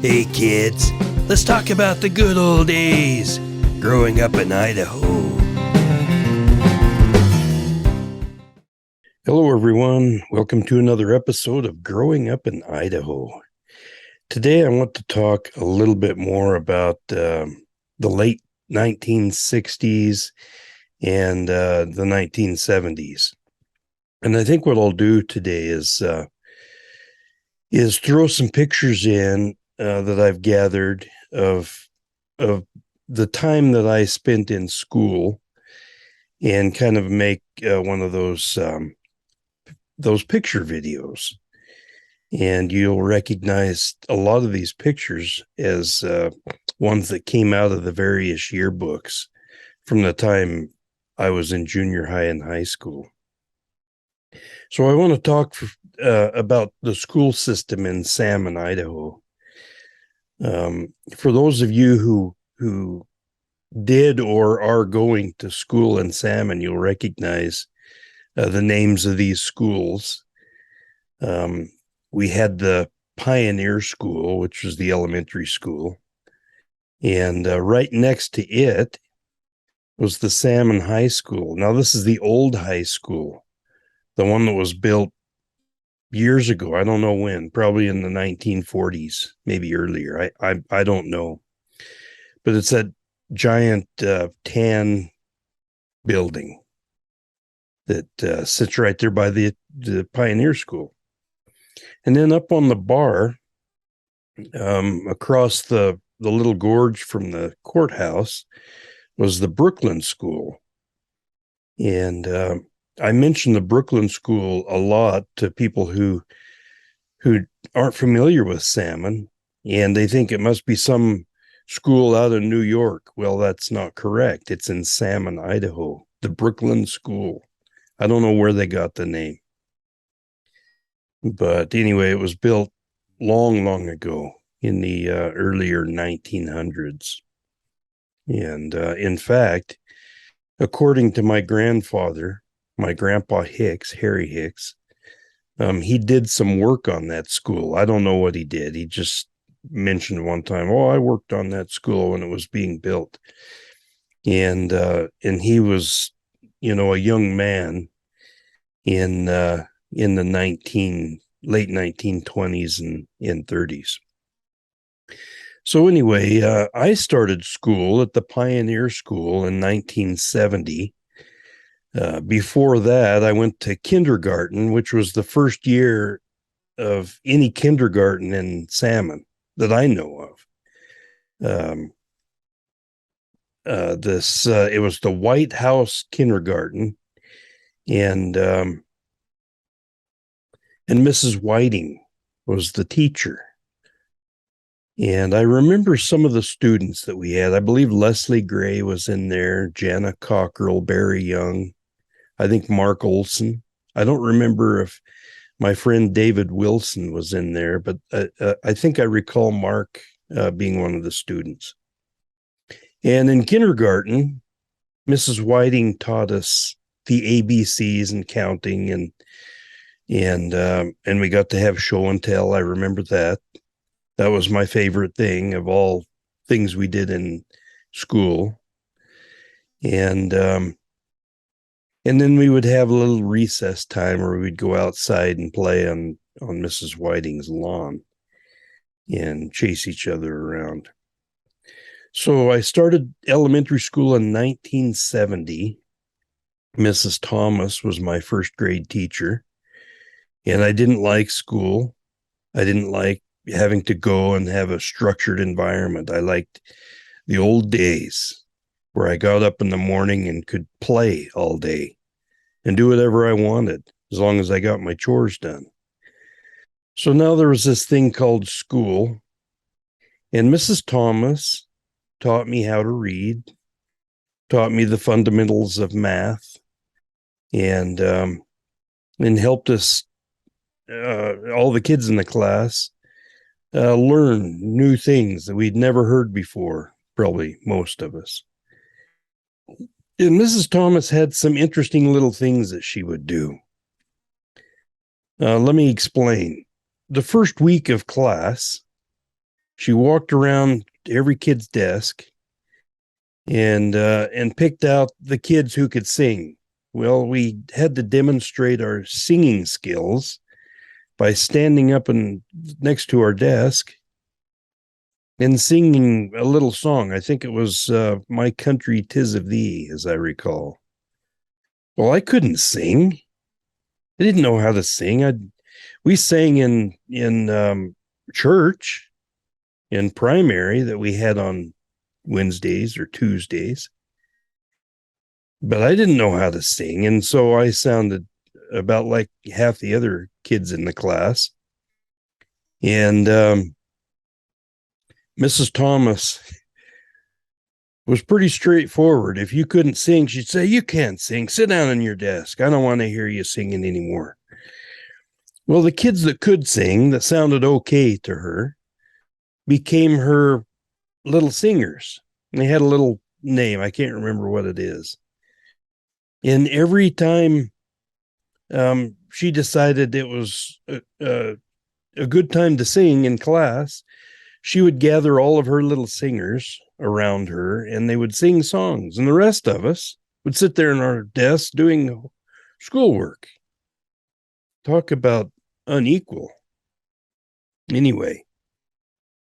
Hey kids, let's talk about the good old days growing up in Idaho. Hello everyone, welcome to another episode of Growing Up in Idaho. Today I want to talk a little bit more about the late 1960s and the 1970s. And I think what I'll do today is throw some pictures in that I've gathered of the time that I spent in school, and kind of make one of those picture videos. And you'll recognize a lot of these pictures as ones that came out of the various yearbooks from the time I was in junior high and high school. So I want to talk about the school system in Salmon, Idaho. For those of you who did or are going to school in Salmon, you'll recognize the names of these schools. We had the Pioneer School, which was the elementary school, and right next to it was the Salmon High School. Now, this is the old high school, the one that was built years ago. I don't know when, probably in the 1940s, maybe earlier. I don't know. But it's that giant tan building that sits right there by the Pioneer School. And then up on the bar, across the little gorge from the courthouse, was the Brooklyn School. And I mention the Brooklyn School a lot to people who aren't familiar with Salmon, and they think it must be some school out in New York. Well, that's not correct. It's in Salmon, Idaho, the Brooklyn School. I don't know where they got the name. But anyway, it was built long ago in the earlier 1900s. And in fact, according to my grandfather, my grandpa Hicks, Harry Hicks, he did some work on that school. I don't know what he did. He just mentioned one time, "Oh, I worked on that school when it was being built." And he was, a young man in the late 1920s and 30s. So anyway, I started school at the Pioneer School in 1970. Before that, I went to kindergarten, which was the first year of any kindergarten in Salmon that I know of. It was the White House Kindergarten, and Mrs. Whiting was the teacher. And I remember some of the students that we had. I believe Leslie Gray was in there, Jana Cockrell, Barry Young, I think Mark Olson. I don't remember if my friend David Wilson was in there, but I think I recall Mark being one of the students. And in kindergarten, Mrs. Whiting taught us the ABCs and counting, and we got to have show and tell. I remember that. That was my favorite thing of all things we did in school. And then we would have a little recess time where we'd go outside and play on Mrs. Whiting's lawn and chase each other around. So I started elementary school in 1970. Mrs. Thomas was my first grade teacher, and I didn't like school. I didn't like having to go and have a structured environment. I liked the old days where I got up in the morning and could play all day and do whatever I wanted as long as I got my chores done. So now there was this thing called school, and Mrs. Thomas taught me how to read, taught me the fundamentals of math, and helped us, all the kids in the class, learn new things that we'd never heard before, probably most of us. And Mrs. Thomas had some interesting little things that she would do. Let me explain. The first week of class, She walked around every kid's desk and picked out the kids who could sing. Well, we had to demonstrate our singing skills by standing up and next to our desk and singing a little song. I think it was "My Country 'Tis of Thee," as I recall. Well, I couldn't sing. I didn't know how to sing. We sang in church in primary that we had on Wednesdays or Tuesdays, but I didn't know how to sing, and so I sounded about like half the other kids in the class. And Mrs. Thomas was pretty straightforward. If you couldn't sing, she'd say, "You can't sing. Sit down in your desk. I don't want to hear you singing anymore." Well, the kids that could sing, that sounded okay to her, became her little singers. And they had a little name. I can't remember what it is. And every time she decided it was a good time to sing in class, she would gather all of her little singers around her and they would sing songs. And the rest of us would sit there in our desks doing schoolwork. Talk about unequal. Anyway,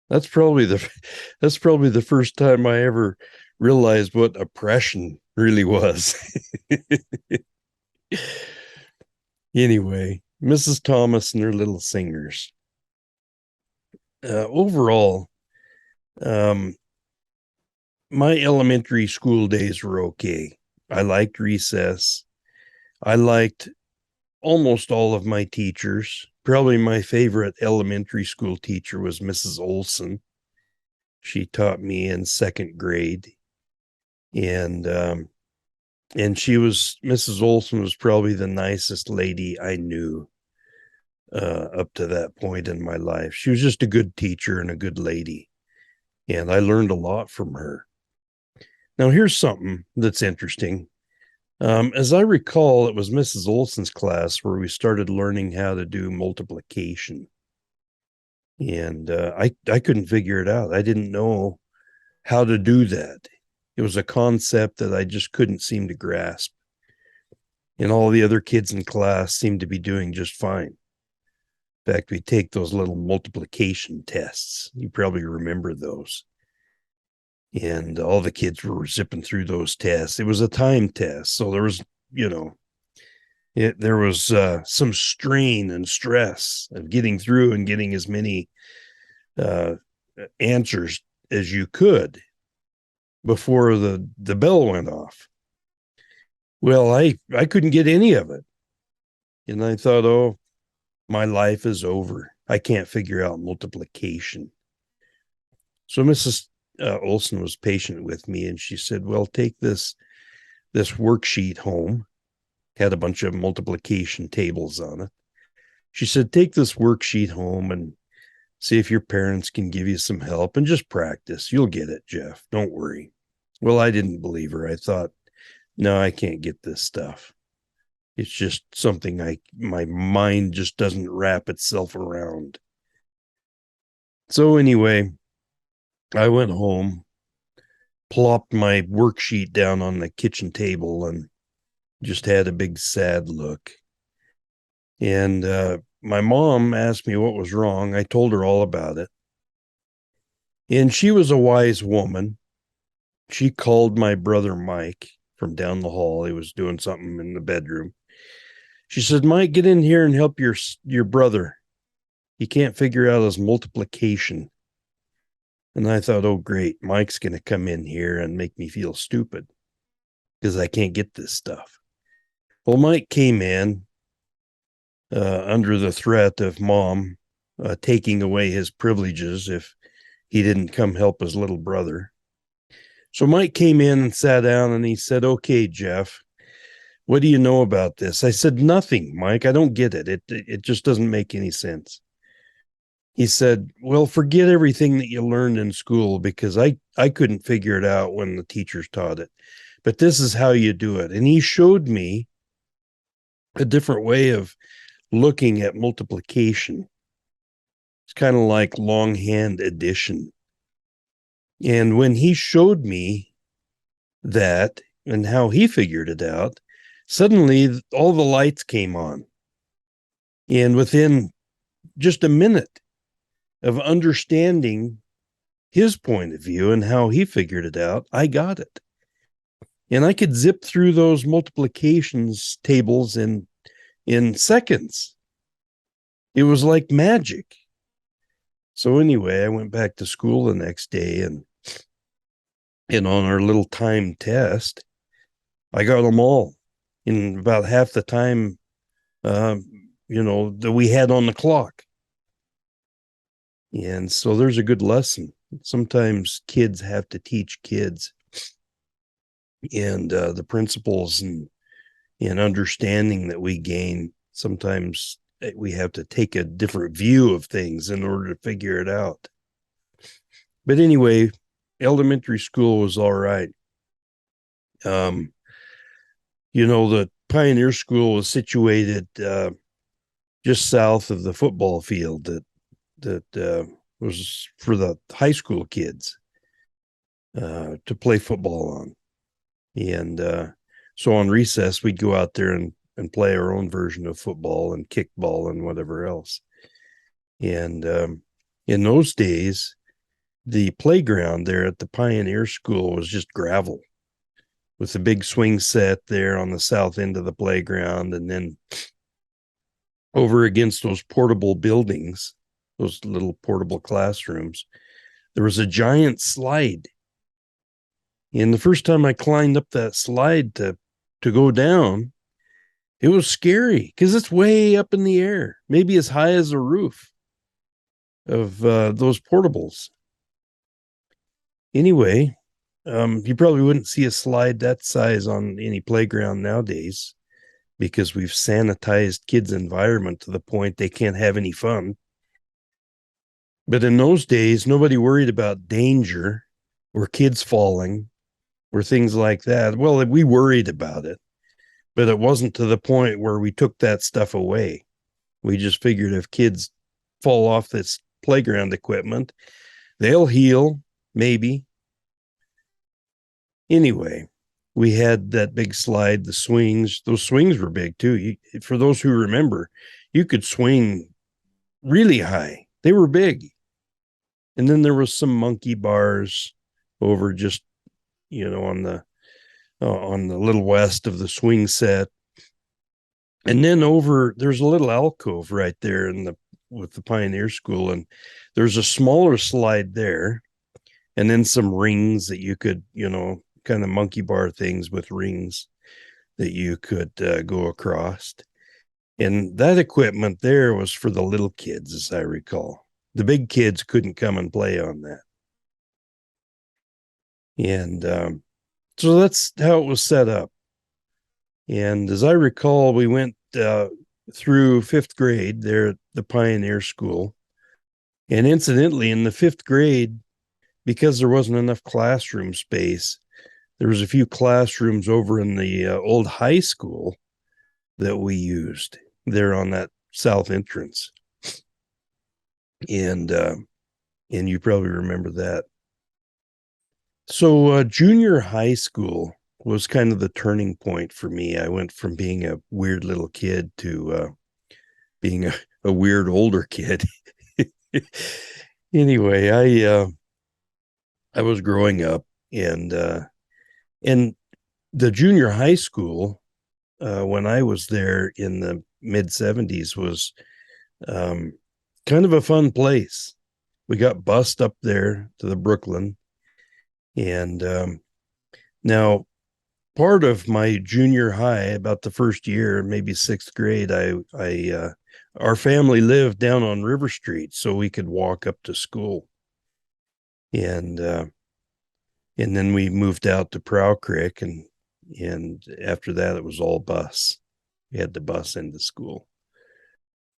that's probably the first time I ever realized what oppression really was. Anyway, Mrs. Thomas and her little singers. Overall, um, my elementary school days were okay. I liked recess. I liked almost all of my teachers. Probably my favorite elementary school teacher was Mrs. Olson. She taught me in second grade, and Mrs. Olson was probably the nicest lady I knew up to that point in my life. She was just a good teacher and a good lady, and I learned a lot from her. Now, here's something that's interesting. As I recall, it was Mrs. Olson's class where we started learning how to do multiplication. And I couldn't figure it out. I didn't know how to do that. It was a concept that I just couldn't seem to grasp. And all the other kids in class seemed to be doing just fine. In fact, we take those little multiplication tests. You probably remember those. And all the kids were zipping through those tests. It was a time test. So there was, there was some strain and stress of getting through and getting as many answers as you could before the bell went off. Well, I couldn't get any of it. And I thought, oh, my life is over. I can't figure out multiplication. So Mrs. Olson was patient with me, and she said, well, take this worksheet home. Had a bunch of multiplication tables on it. She said, take this worksheet home and see if your parents can give you some help and just practice. You'll get it, Jeff. Don't worry. Well, I didn't believe her. I thought, no, I can't get this stuff. It's just something my mind just doesn't wrap itself around. So anyway, I went home, plopped my worksheet down on the kitchen table, and just had a big sad look. And my mom asked me what was wrong. I told her all about it. And she was a wise woman. She called my brother Mike from down the hall. He was doing something in the bedroom. She said, Mike, get in here and help your brother. He can't figure out his multiplication. And I thought, oh, great. Mike's going to come in here and make me feel stupid because I can't get this stuff. Well, Mike came in under the threat of mom taking away his privileges if he didn't come help his little brother. So Mike came in and sat down and he said, okay, Jeff, what do you know about this? I said, nothing, Mike. I don't get it. It just doesn't make any sense. He said, well, forget everything that you learned in school because I couldn't figure it out when the teachers taught it. But this is how you do it. And he showed me a different way of looking at multiplication. It's kind of like longhand addition. And when he showed me that and how he figured it out, suddenly all the lights came on. And within just a minute of understanding his point of view and how he figured it out, I got it. And I could zip through those multiplications tables in seconds. It was like magic. So anyway, I went back to school the next day, and on our little time test, I got them all in about half the time, uh, that we had on the clock. And so there's a good lesson. Sometimes kids have to teach kids, and the principles and understanding that we gain. Sometimes we have to take a different view of things in order to figure it out. But anyway, elementary school was all right. The Pioneer School was situated just south of the football field that was for the high school kids to play football on. And so on recess, we'd go out there and play our own version of football and kickball and whatever else. And in those days, the playground there at the Pioneer School was just gravel with a big swing set there on the south end of the playground. And then over against those portable buildings, those little portable classrooms, there was a giant slide. And the first time I climbed up that slide to go down, it was scary because it's way up in the air, maybe as high as the roof of those portables. Anyway, you probably wouldn't see a slide that size on any playground nowadays because we've sanitized kids' environment to the point they can't have any fun. But in those days, nobody worried about danger or kids falling or things like that. Well, we worried about it, but it wasn't to the point where we took that stuff away. We just figured if kids fall off this playground equipment, they'll heal, maybe. Anyway, we had that big slide, the swings. Those swings were big too. For those who remember, you could swing really high. They were big. And then there was some monkey bars over just, on the little west of the swing set. And then there's a little alcove right there with the Pioneer School, and there's a smaller slide there, and then some rings that you could, kind of monkey bar things with rings that you could go across. And that equipment there was for the little kids, as I recall. The big kids couldn't come and play on that. And so that's how it was set up. And as I recall, we went through fifth grade there at the Pioneer School. And incidentally, in the fifth grade, because there wasn't enough classroom space, there was a few classrooms over in the old high school that we used there on that south entrance. And you probably remember that. So junior high school was kind of the turning point for me. I went from being a weird little kid to being a weird older kid. Anyway, I was growing up, and the junior high school when I was there in the mid 70s was kind of a fun place. We got bused up there to the Brooklyn, and now part of my junior high, about the first year, maybe sixth grade, our family lived down on River Street, so we could walk up to school. And then we moved out to Prow Creek, and after that, it was all bus. We had to bus into school.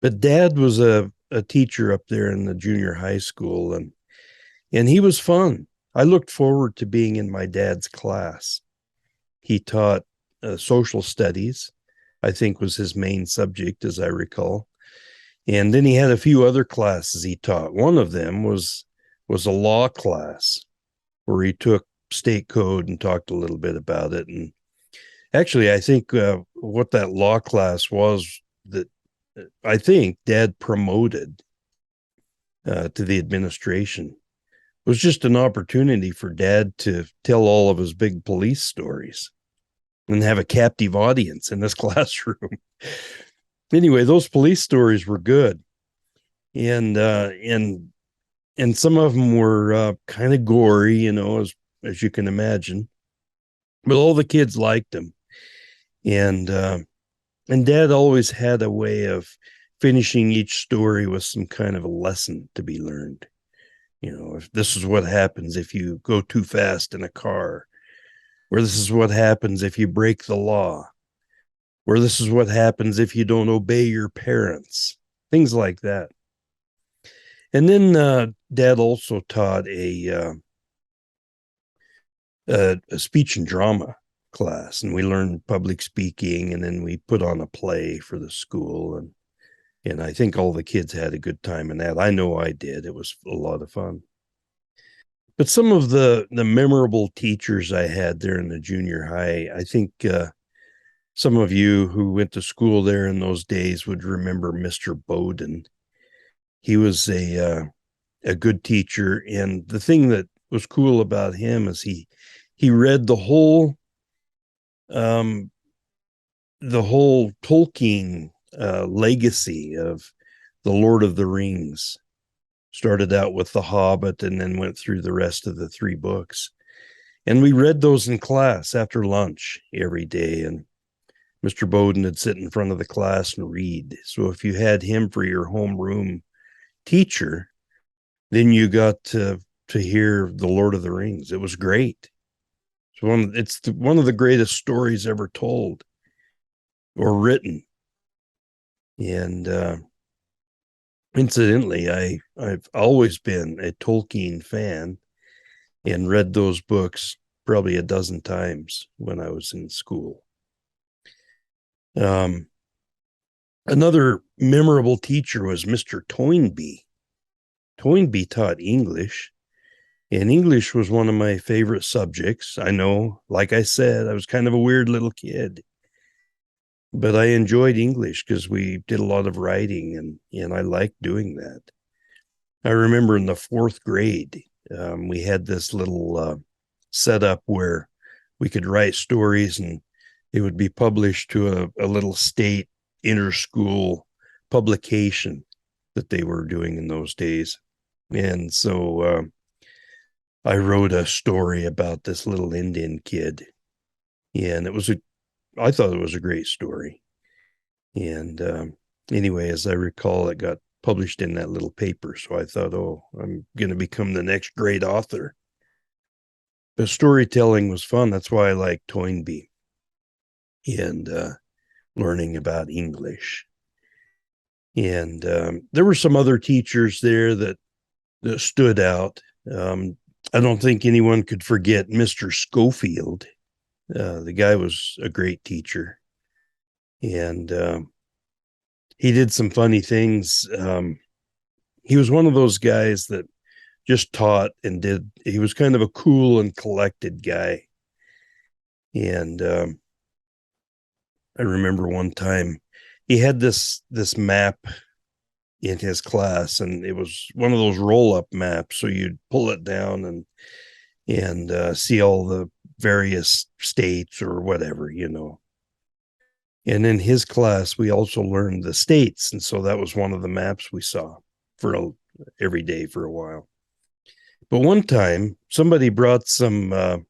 But Dad was a teacher up there in the junior high school, and he was fun. I looked forward to being in my dad's class. He taught social studies, I think was his main subject, as I recall. And then he had a few other classes he taught. One of them was a law class where he took state code and talked a little bit about it. And actually, I think what that law class was that I think Dad promoted to the administration was just an opportunity for Dad to tell all of his big police stories and have a captive audience in this classroom. Anyway, those police stories were good, and some of them were kind of gory, as you can imagine. But all the kids liked them, and Dad always had a way of finishing each story with some kind of a lesson to be learned. If this is what happens if you go too fast in a car, or this is what happens if you break the law, or this is what happens if you don't obey your parents, things like that. And then Dad also taught a speech and drama class, and we learned public speaking, and then we put on a play for the school, and I think all the kids had a good time in that. I know I did. It was a lot of fun. But some of the memorable teachers I had there in the junior high, I think some of you who went to school there in those days would remember Mr. Bowden. He was a good teacher, and the thing that was cool about him is he read um, the whole Tolkien legacy of the Lord of the Rings. Started out with The Hobbit and then went through the rest of the three books. And we read those in class after lunch every day. And Mr. Bowden would sit in front of the class and read. So if you had him for your homeroom teacher, then you got to hear the Lord of the Rings. It was great. It's one of the greatest stories ever told or written. And incidentally, I've always been a Tolkien fan and read those books probably a dozen times when I was in school. Another memorable teacher was Mr. Toynbee. Toynbee taught English, and English was one of my favorite subjects. I know, like I said, I was kind of a weird little kid, but I enjoyed English because we did a lot of writing, and I liked doing that. I remember in the fourth grade, we had this little setup where we could write stories and it would be published to a little state inter-school publication that they were doing in those days. And so I wrote a story about this little Indian kid, and I thought it was a great story. And anyway, as I recall, it got published in that little paper. So I thought, oh, I'm going to become the next great author. But storytelling was fun. That's why I like Toynbee and learning about English. And there were some other teachers there that stood out. I don't think anyone could forget Mr. Schofield. The guy was a great teacher. And he did some funny things. He was one of those guys that just taught and did. He was kind of a cool and collected guy. And I remember one time he had this map in his class, and it was one of those roll-up maps. So you'd pull it down and see all the various states or whatever, And in his class, we also learned the states, and so that was one of the maps we saw every day for a while. But one time, somebody brought some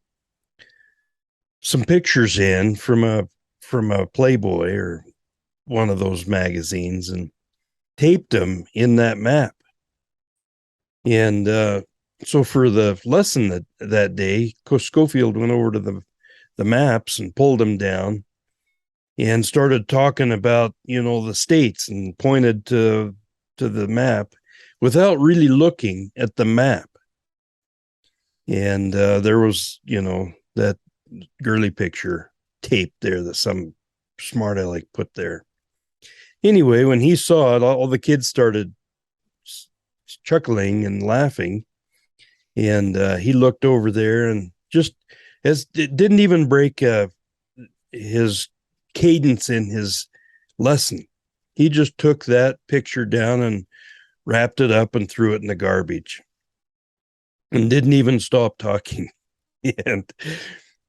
pictures in from a Playboy or one of those magazines and taped them in that map. And so for the lesson that day, Schofield went over to the maps and pulled them down and started talking about, the states and pointed to the map without really looking at the map. And there was, that girly picture taped there that some smart aleck put there. Anyway, when he saw it, all the kids started chuckling and laughing. And he looked over there and just as it didn't even break his cadence in his lesson. He just took that picture down and wrapped it up and threw it in the garbage and didn't even stop talking. And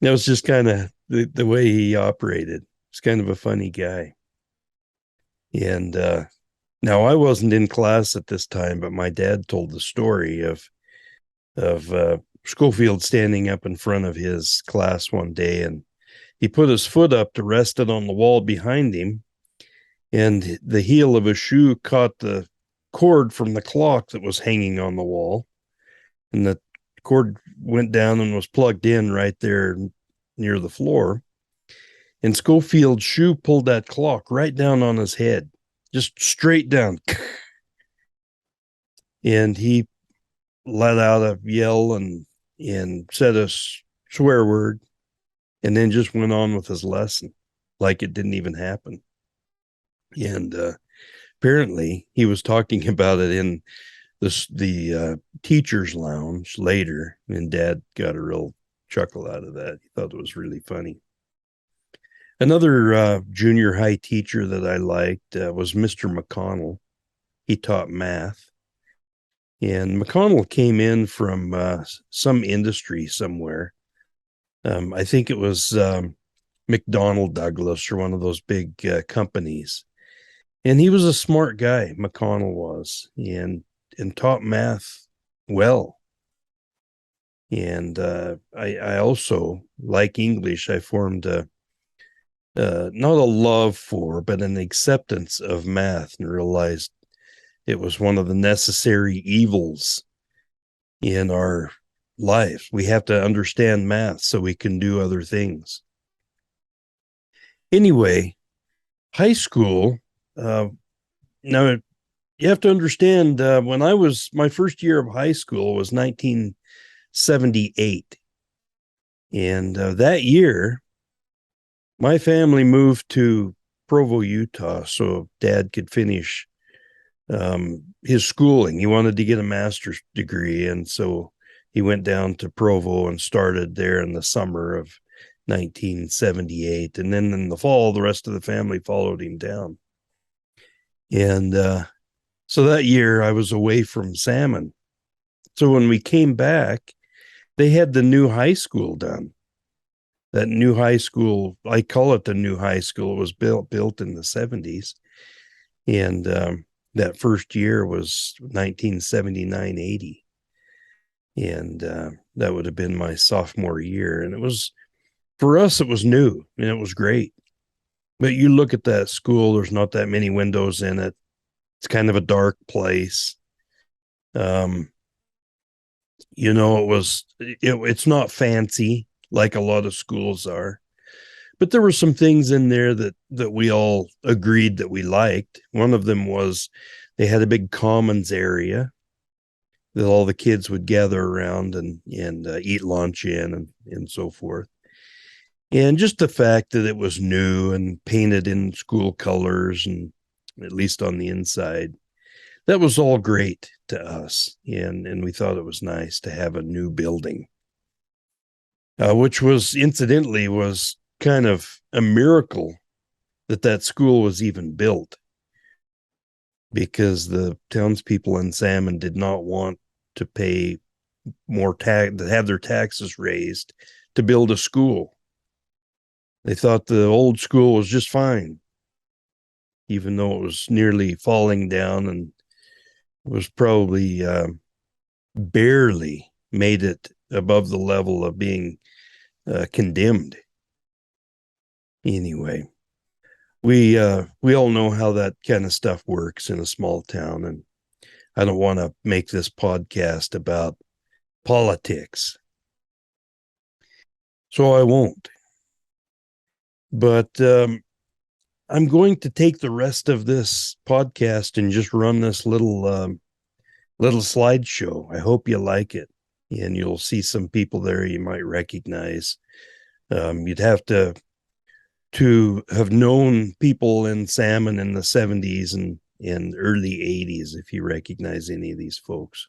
that was just kind of the way he operated. He's kind of a funny guy. And now I wasn't in class at this time, but my dad told the story of Schofield standing up in front of his class one day, and he put his foot up to rest it on the wall behind him, and the heel of his shoe caught the cord from the clock that was hanging on the wall, and the cord went down and was plugged in right there near the floor. And Schofield's shoe pulled that clock right down on his head, just straight down. And he let out a yell and said a swear word, and then just went on with his lesson like it didn't even happen. And apparently he was talking about it in the teacher's lounge later, and Dad got a real chuckle out of that. He thought it was really funny. Another junior high teacher that I liked was Mr. McConnell. He taught math. And McConnell came in from some industry somewhere. I think it was McDonnell Douglas or one of those big companies. And he was a smart guy, McConnell was, and taught math well. And I also, like English, I formed not a love for, but an acceptance of math, and realized it was one of the necessary evils in our life. We have to understand math so we can do other things. Anyway, high school, now you have to understand when I was, my first year of high school was 1978. And that year, my family moved to Provo, Utah, so Dad could finish his schooling. He wanted to get a master's degree, and so he went down to Provo and started there in the summer of 1978. And then in the fall, the rest of the family followed him down. And so that year, I was away from Salmon. So when we came back, they had the new high school done. That new high school, I call it the new high school. It was built in the 70s. And that first year was 1979-80. And that would have been my sophomore year. And it was, for us, it was new and it was great. But you look at that school, there's not that many windows in it. It's kind of a dark place. It's not fancy like a lot of schools are, but there were some things in there that we all agreed that we liked. One of them was they had a big commons area that all the kids would gather around and eat lunch in and so forth. And just the fact that it was new and painted in school colors, and at least on the inside, that was all great to us. And we thought it was nice to have a new building, which was incidentally was kind of a miracle that school was even built, because the townspeople in Salmon did not want to pay more tax, to have their taxes raised to build a school. They thought the old school was just fine, even though it was nearly falling down and was probably barely made it above the level of being condemned. Anyway, we all know how that kind of stuff works in a small town, and I don't want to make this podcast about politics, so I won't. But I'm going to take the rest of this podcast and just run this little slideshow. I hope you like it, and you'll see some people there you might recognize. You'd have to to have known people in salmon in the 70s and early 80s, if you recognize any of these folks.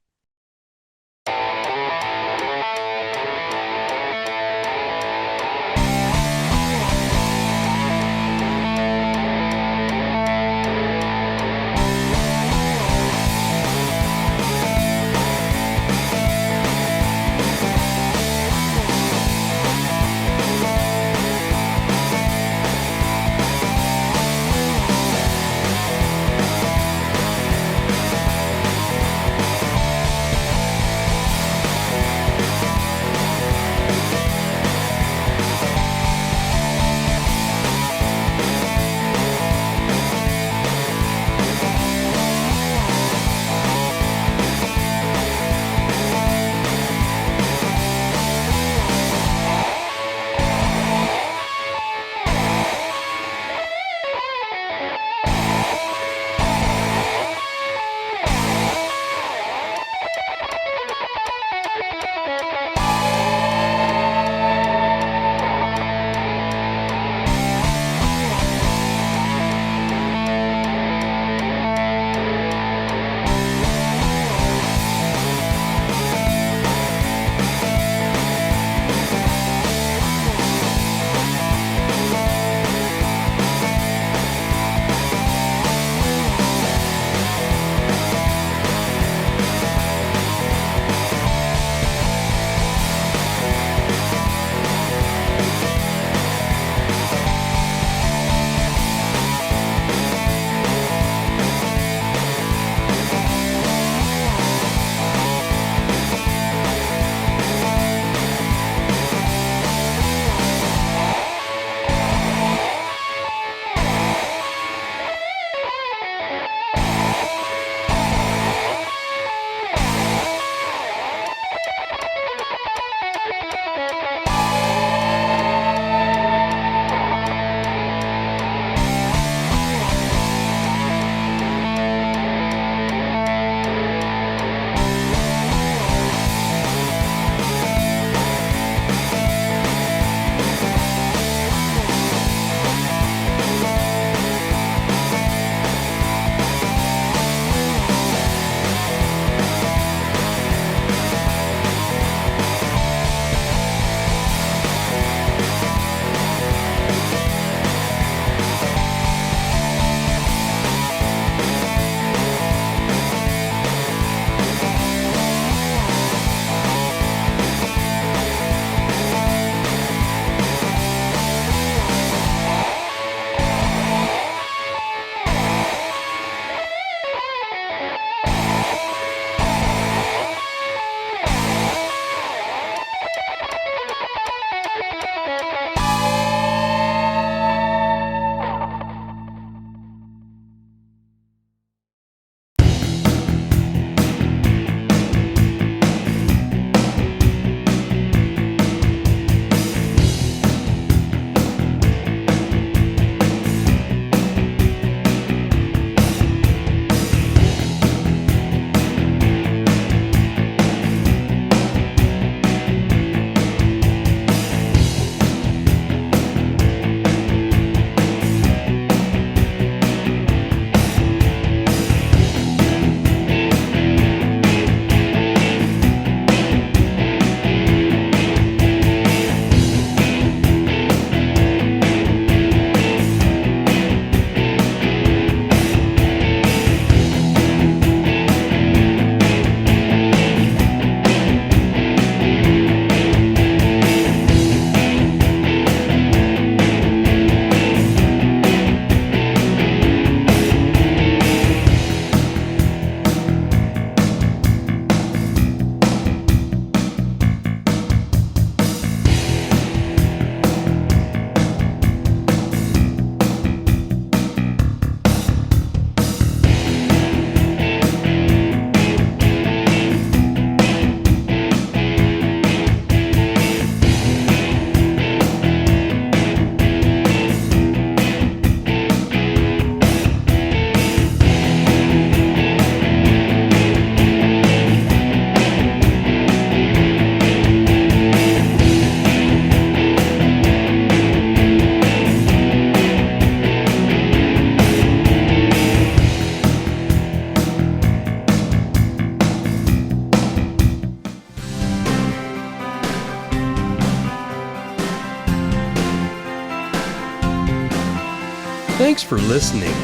Thanks for listening.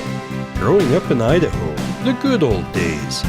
Growing up in Idaho, the good old days.